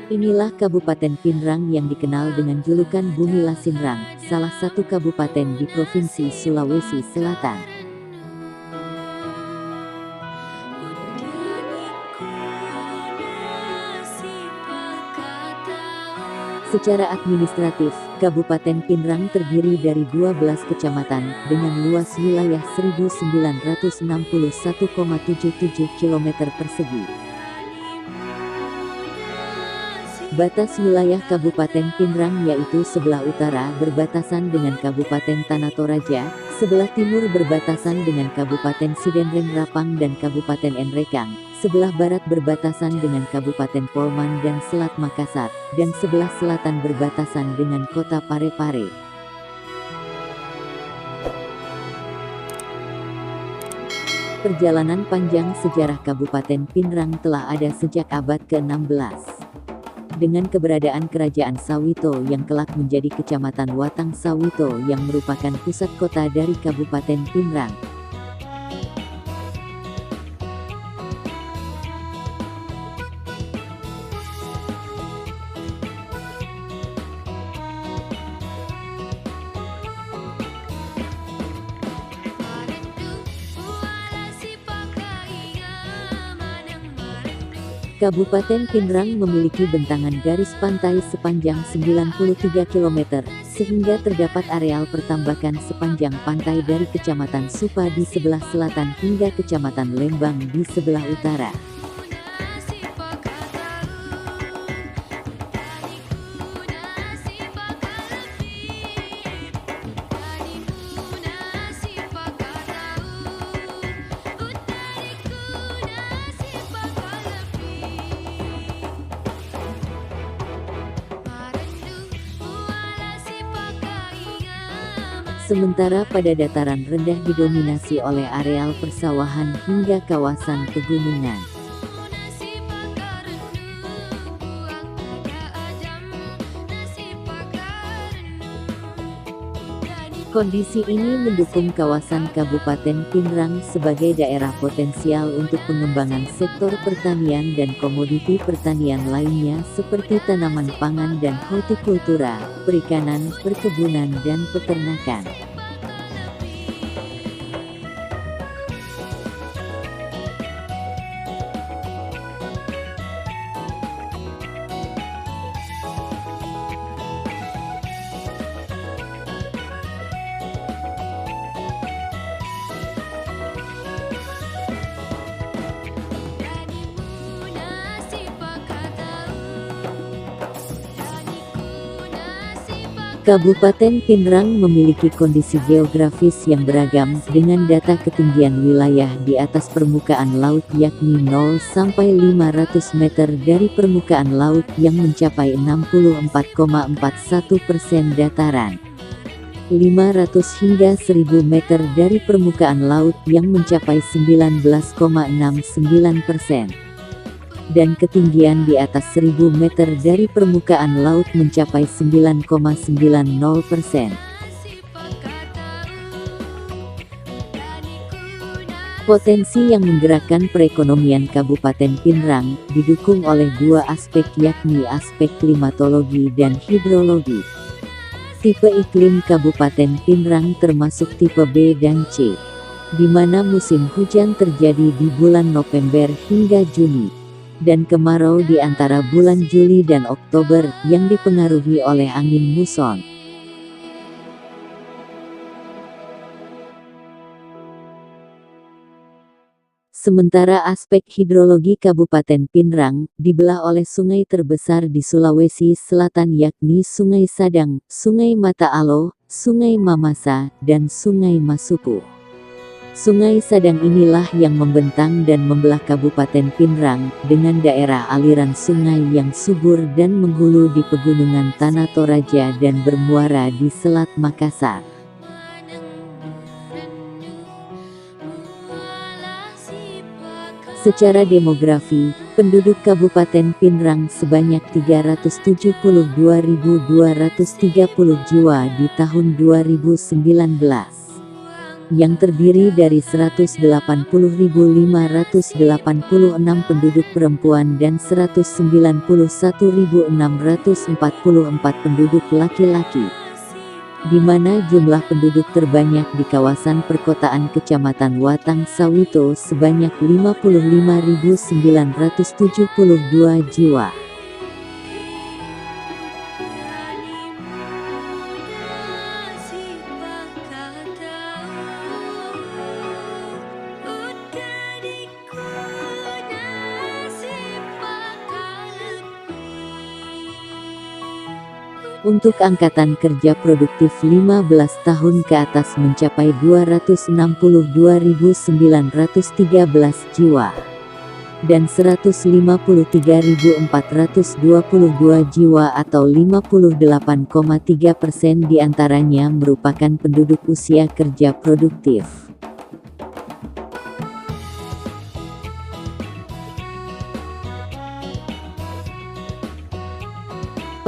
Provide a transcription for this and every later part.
Inilah Kabupaten Pinrang yang dikenal dengan julukan Bumi Lasinrang, salah satu kabupaten di Provinsi Sulawesi Selatan. Secara administratif, Kabupaten Pinrang terdiri dari 12 kecamatan, dengan luas wilayah 1961,77 km persegi. Batas wilayah Kabupaten Pinrang yaitu sebelah utara berbatasan dengan Kabupaten Tanah Toraja, sebelah timur berbatasan dengan Kabupaten Sidenreng Rapang dan Kabupaten Enrekang, sebelah barat berbatasan dengan Kabupaten Polman dan Selat Makassar, dan sebelah selatan berbatasan dengan Kota Parepare. Perjalanan panjang sejarah Kabupaten Pinrang telah ada sejak abad ke-16. Dengan keberadaan Kerajaan Sawito yang kelak menjadi Kecamatan Watang Sawito yang merupakan pusat kota dari Kabupaten Pinrang. Kabupaten Pinrang memiliki bentangan garis pantai sepanjang 93 km, sehingga terdapat areal pertambakan sepanjang pantai dari Kecamatan Supa di sebelah selatan hingga Kecamatan Lembang di sebelah utara. Sementara pada dataran rendah didominasi oleh areal persawahan hingga kawasan pegunungan. Kondisi ini mendukung kawasan Kabupaten Pinrang sebagai daerah potensial untuk pengembangan sektor pertanian dan komoditi pertanian lainnya seperti tanaman pangan dan hortikultura, perikanan, perkebunan dan peternakan. Kabupaten Pinrang memiliki kondisi geografis yang beragam, dengan data ketinggian wilayah di atas permukaan laut yakni 0 sampai 500 meter dari permukaan laut yang mencapai 64,41% dataran. 500 hingga 1000 meter dari permukaan laut yang mencapai 19,69%. Dan ketinggian di atas 1000 meter dari permukaan laut mencapai 9,90%. Potensi yang menggerakkan perekonomian Kabupaten Pinrang didukung oleh dua aspek yakni aspek klimatologi dan hidrologi. Tipe iklim Kabupaten Pinrang termasuk tipe B dan C, di mana musim hujan terjadi di bulan November hingga Juni, dan kemarau di antara bulan Juli dan Oktober yang dipengaruhi oleh angin muson. Sementara aspek hidrologi Kabupaten Pinrang dibelah oleh sungai terbesar di Sulawesi Selatan yakni Sungai Sadang, Sungai Mata Alo, Sungai Mamasa, dan Sungai Masupu. Sungai Sadang inilah yang membentang dan membelah Kabupaten Pinrang, dengan daerah aliran sungai yang subur dan menghulu di pegunungan Tanah Toraja dan bermuara di Selat Makassar. Secara demografi, penduduk Kabupaten Pinrang sebanyak 372.230 jiwa di tahun 2019. yang terdiri dari 180.586 penduduk perempuan dan 191.644 penduduk laki-laki, di mana jumlah penduduk terbanyak di kawasan perkotaan Kecamatan Watang Sawito sebanyak 55.972 jiwa. Untuk angkatan kerja produktif 15 tahun ke atas mencapai 262.913 jiwa, dan 153.422 jiwa atau 58,3% diantaranya merupakan penduduk usia kerja produktif.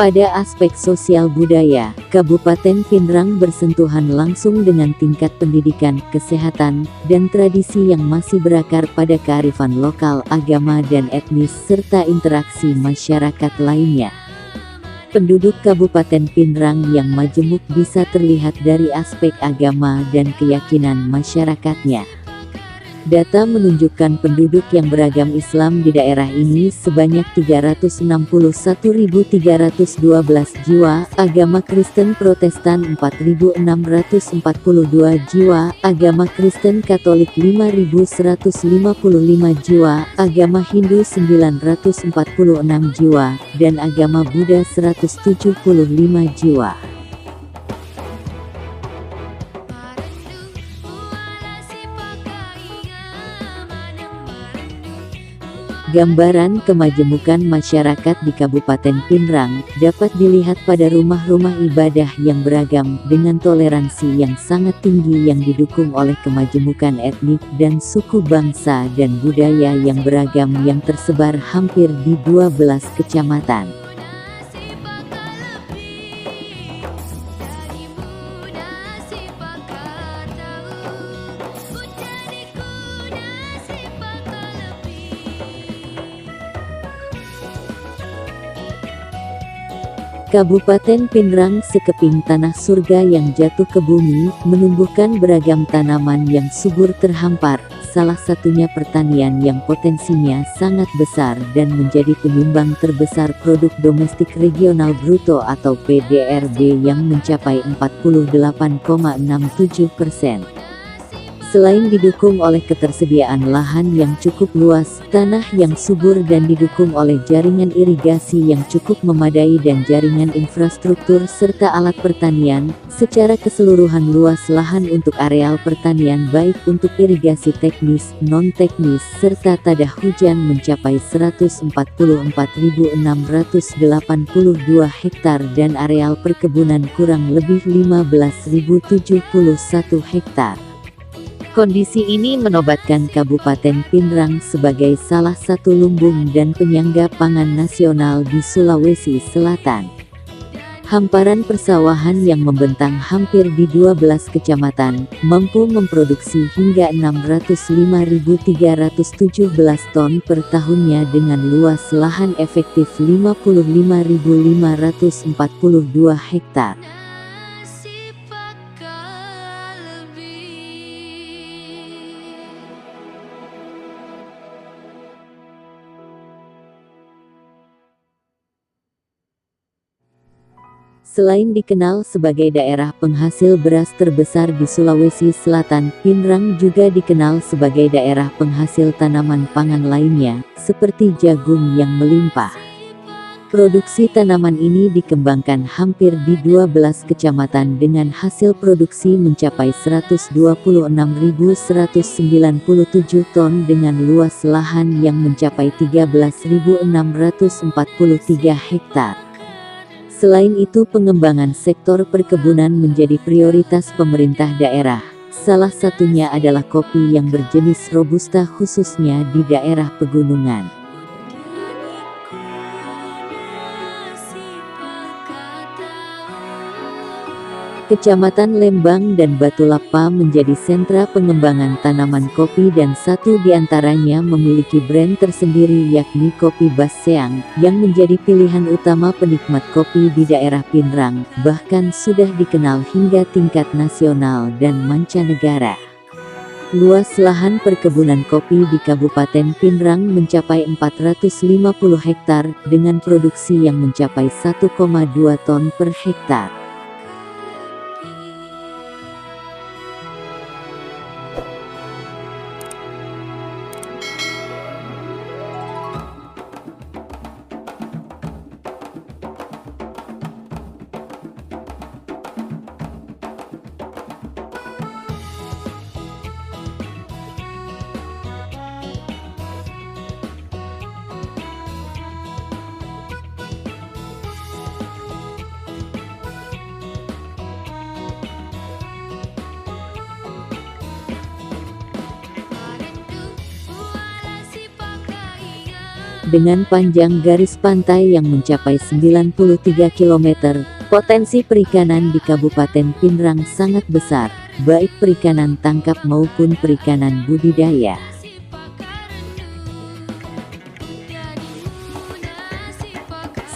Pada aspek sosial budaya, Kabupaten Pinrang bersentuhan langsung dengan tingkat pendidikan, kesehatan, dan tradisi yang masih berakar pada kearifan lokal, agama dan etnis serta interaksi masyarakat lainnya. Penduduk Kabupaten Pinrang yang majemuk bisa terlihat dari aspek agama dan keyakinan masyarakatnya. Data menunjukkan penduduk yang beragam Islam di daerah ini sebanyak 361.312 jiwa, agama Kristen Protestan 4.642 jiwa, agama Kristen Katolik 5.155 jiwa, agama Hindu 946 jiwa, dan agama Buddha 175 jiwa. Gambaran kemajemukan masyarakat di Kabupaten Pinrang dapat dilihat pada rumah-rumah ibadah yang beragam dengan toleransi yang sangat tinggi yang didukung oleh kemajemukan etnik dan suku bangsa dan budaya yang beragam yang tersebar hampir di 12 kecamatan. Kabupaten Pinrang sekeping tanah surga yang jatuh ke bumi, menumbuhkan beragam tanaman yang subur terhampar, salah satunya pertanian yang potensinya sangat besar dan menjadi penyumbang terbesar produk domestik regional bruto atau PDRB yang mencapai 48,67%. Selain didukung oleh ketersediaan lahan yang cukup luas, tanah yang subur dan didukung oleh jaringan irigasi yang cukup memadai dan jaringan infrastruktur serta alat pertanian, secara keseluruhan luas lahan untuk areal pertanian baik untuk irigasi teknis, non-teknis, serta tadah hujan mencapai 144.682 hektar dan areal perkebunan kurang lebih 15.071 hektar. Kondisi ini menobatkan Kabupaten Pinrang sebagai salah satu lumbung dan penyangga pangan nasional di Sulawesi Selatan. Hamparan persawahan yang membentang hampir di 12 kecamatan, mampu memproduksi hingga 605.317 ton per tahunnya dengan luas lahan efektif 55.542 hektar. Selain dikenal sebagai daerah penghasil beras terbesar di Sulawesi Selatan, Pinrang juga dikenal sebagai daerah penghasil tanaman pangan lainnya, seperti jagung yang melimpah. Produksi tanaman ini dikembangkan hampir di 12 kecamatan dengan hasil produksi mencapai 126.197 ton dengan luas lahan yang mencapai 13.643 hektar. Selain itu, pengembangan sektor perkebunan menjadi prioritas pemerintah daerah. Salah satunya adalah kopi yang berjenis Robusta khususnya di daerah pegunungan. Kecamatan Lembang dan Batulapa menjadi sentra pengembangan tanaman kopi dan satu di antaranya memiliki brand tersendiri yakni Kopi Baseang, yang menjadi pilihan utama penikmat kopi di daerah Pinrang, bahkan sudah dikenal hingga tingkat nasional dan mancanegara. Luas lahan perkebunan kopi di Kabupaten Pinrang mencapai 450 hektar, dengan produksi yang mencapai 1,2 ton per hektar. Dengan panjang garis pantai yang mencapai 93 km, potensi perikanan di Kabupaten Pinrang sangat besar, baik perikanan tangkap maupun perikanan budidaya.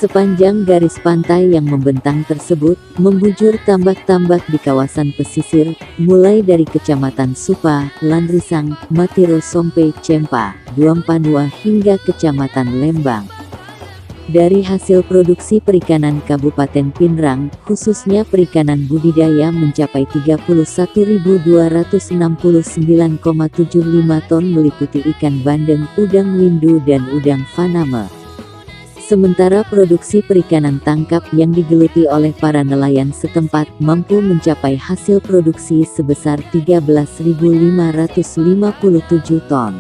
Sepanjang garis pantai yang membentang tersebut, membujur tambak-tambak di kawasan pesisir, mulai dari Kecamatan Supa, Lanrisang, Matiro Sompe, Cempa, Duampanua hingga Kecamatan Lembang. Dari hasil produksi perikanan Kabupaten Pinrang, khususnya perikanan budidaya mencapai 31.269,75 ton meliputi ikan bandeng, udang windu dan udang faname. Sementara produksi perikanan tangkap yang digeluti oleh para nelayan setempat mampu mencapai hasil produksi sebesar 13.557 ton.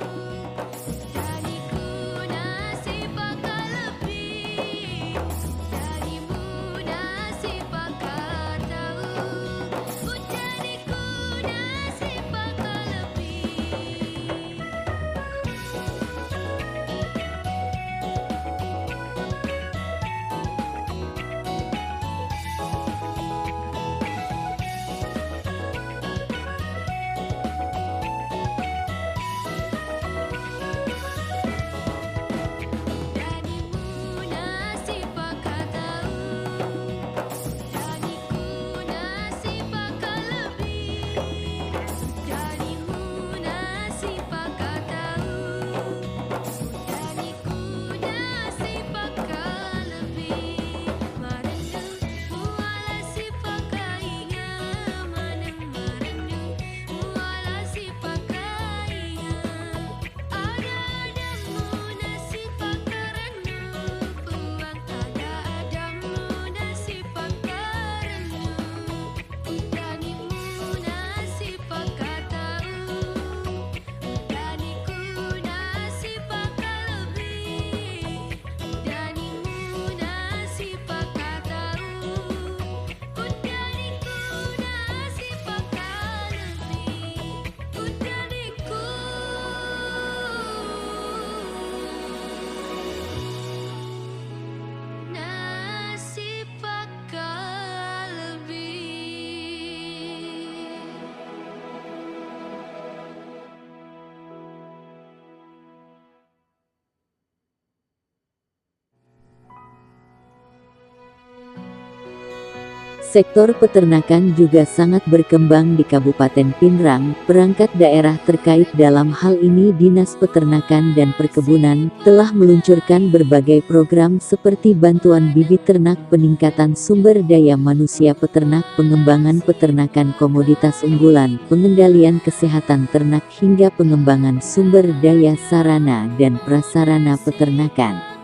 Sektor peternakan juga sangat berkembang di Kabupaten Pinrang. Perangkat daerah terkait dalam hal ini Dinas Peternakan dan Perkebunan telah meluncurkan berbagai program seperti bantuan bibit ternak, peningkatan sumber daya manusia peternak, pengembangan peternakan komoditas unggulan, pengendalian kesehatan ternak hingga pengembangan sumber daya sarana dan prasarana peternakan.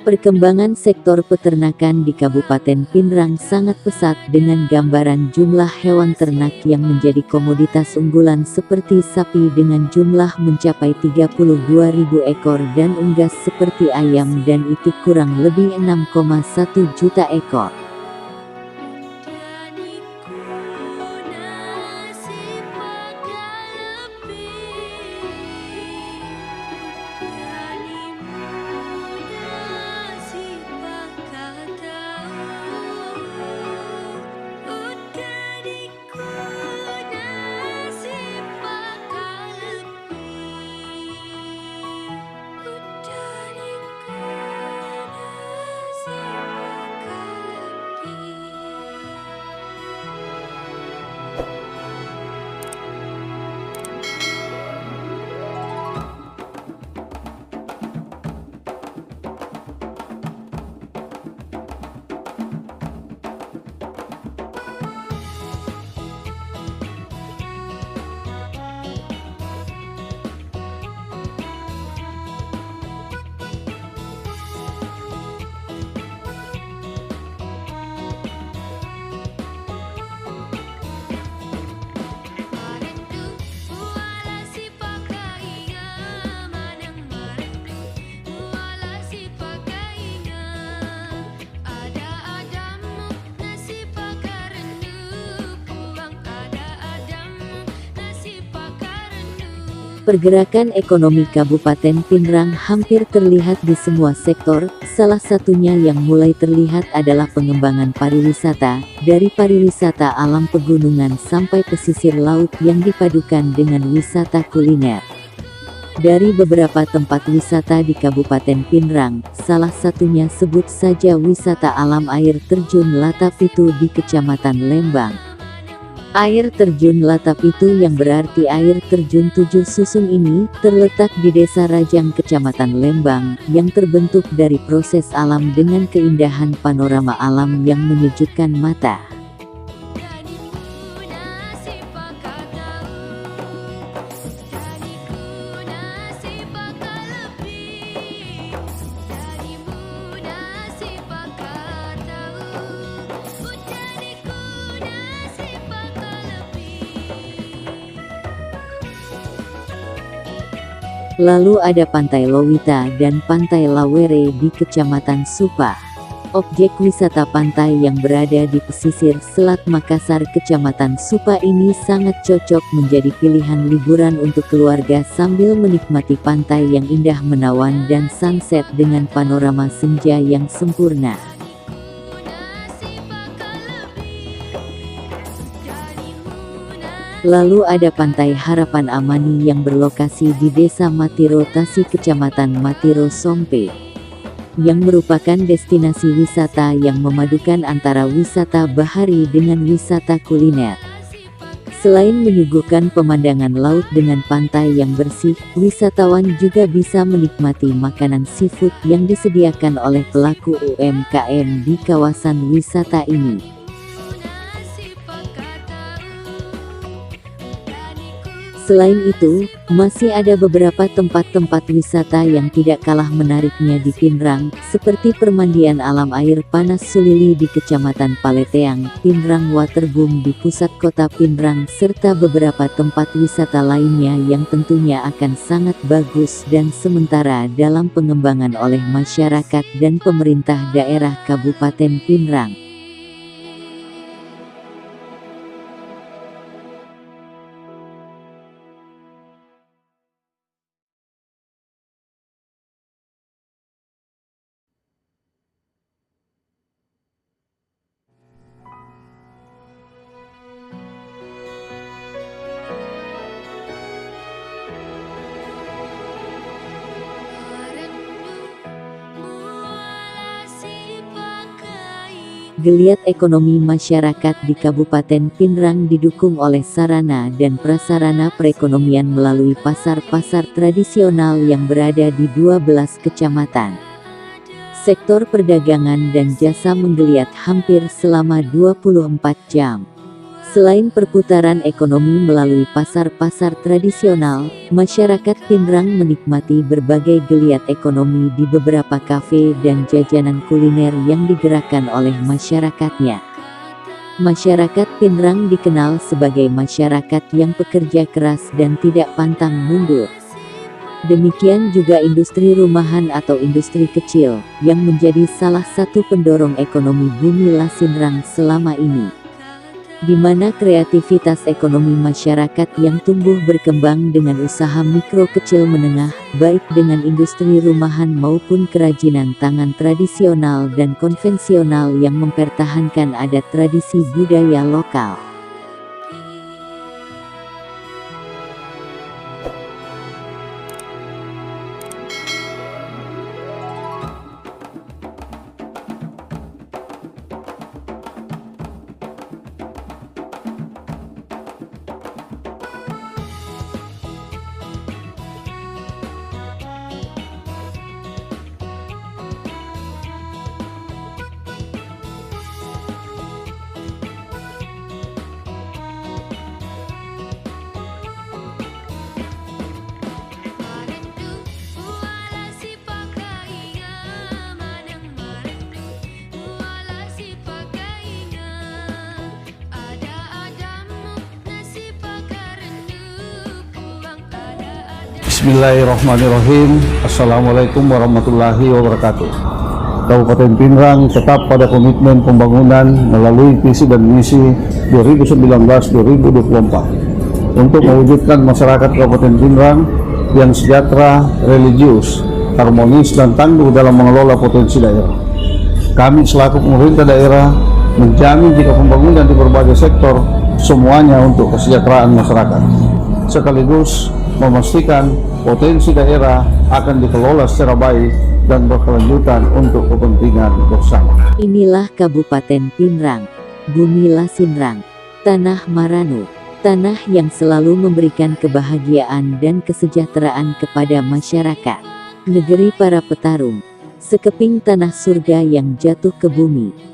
Perkembangan sektor peternakan di Kabupaten Pinrang sangat pesat dengan gambaran jumlah hewan ternak yang menjadi komoditas unggulan seperti sapi dengan jumlah mencapai 32.000 ekor dan unggas seperti ayam dan itik kurang lebih 6,1 juta ekor. Pergerakan ekonomi Kabupaten Pinerang hampir terlihat di semua sektor, salah satunya yang mulai terlihat adalah pengembangan pariwisata, dari pariwisata alam pegunungan sampai pesisir laut yang dipadukan dengan wisata kuliner. Dari beberapa tempat wisata di Kabupaten Pinerang, salah satunya sebut saja wisata alam air terjun Latapitu di Kecamatan Lembang. Air terjun Latapitu yang berarti air terjun 7 susun ini, terletak di Desa Rajang Kecamatan Lembang, yang terbentuk dari proses alam dengan keindahan panorama alam yang menyejukkan mata. Lalu ada Pantai Lowita dan Pantai Lawere di Kecamatan Supa. Objek wisata pantai yang berada di pesisir Selat Makassar Kecamatan Supa ini sangat cocok menjadi pilihan liburan untuk keluarga sambil menikmati pantai yang indah menawan dan sunset dengan panorama senja yang sempurna. Lalu ada Pantai Harapan Amani yang berlokasi di Desa Matiro Tasi Kecamatan Matiro Sompe, yang merupakan destinasi wisata yang memadukan antara wisata bahari dengan wisata kuliner. Selain menyuguhkan pemandangan laut dengan pantai yang bersih, wisatawan juga bisa menikmati makanan seafood yang disediakan oleh pelaku UMKM di kawasan wisata ini. Selain itu, masih ada beberapa tempat-tempat wisata yang tidak kalah menariknya di Pinerang, seperti permandian alam air panas Sulili di Kecamatan Paleteang, Pinerang Waterboom di pusat kota Pinerang, serta beberapa tempat wisata lainnya yang tentunya akan sangat bagus dan sementara dalam pengembangan oleh masyarakat dan pemerintah daerah Kabupaten Pinerang. Geliat ekonomi masyarakat di Kabupaten Pinerang didukung oleh sarana dan prasarana perekonomian melalui pasar-pasar tradisional yang berada di 12 kecamatan. Sektor perdagangan dan jasa menggeliat hampir selama 24 jam. Selain perputaran ekonomi melalui pasar-pasar tradisional, masyarakat Pinerang menikmati berbagai geliat ekonomi di beberapa kafe dan jajanan kuliner yang digerakkan oleh masyarakatnya. Masyarakat Pinerang dikenal sebagai masyarakat yang pekerja keras dan tidak pantang mundur. Demikian juga industri rumahan atau industri kecil, yang menjadi salah satu pendorong ekonomi Bumi Lasinrang selama ini, di mana kreativitas ekonomi masyarakat yang tumbuh berkembang dengan usaha mikro kecil menengah, baik dengan industri rumahan maupun kerajinan tangan tradisional dan konvensional yang mempertahankan adat tradisi budaya lokal. Bismillahirrahmanirrahim. Assalamualaikum warahmatullahi wabarakatuh. Kabupaten Pinerang tetap pada komitmen pembangunan melalui visi dan misi 2019-2024. untuk mewujudkan masyarakat Kabupaten Pinrang yang sejahtera, religius, harmonis, dan tangguh dalam mengelola potensi daerah. Kami selaku pemerintah daerah menjamin jika pembangunan di berbagai sektor semuanya untuk kesejahteraan masyarakat, sekaligus memastikan potensi daerah akan dikelola secara baik dan berkelanjutan untuk kepentingan bersama. Inilah Kabupaten Pinrang, Bumi Lasinrang, Tanah Maranu, tanah yang selalu memberikan kebahagiaan dan kesejahteraan kepada masyarakat. Negeri para petarung, sekeping tanah surga yang jatuh ke bumi.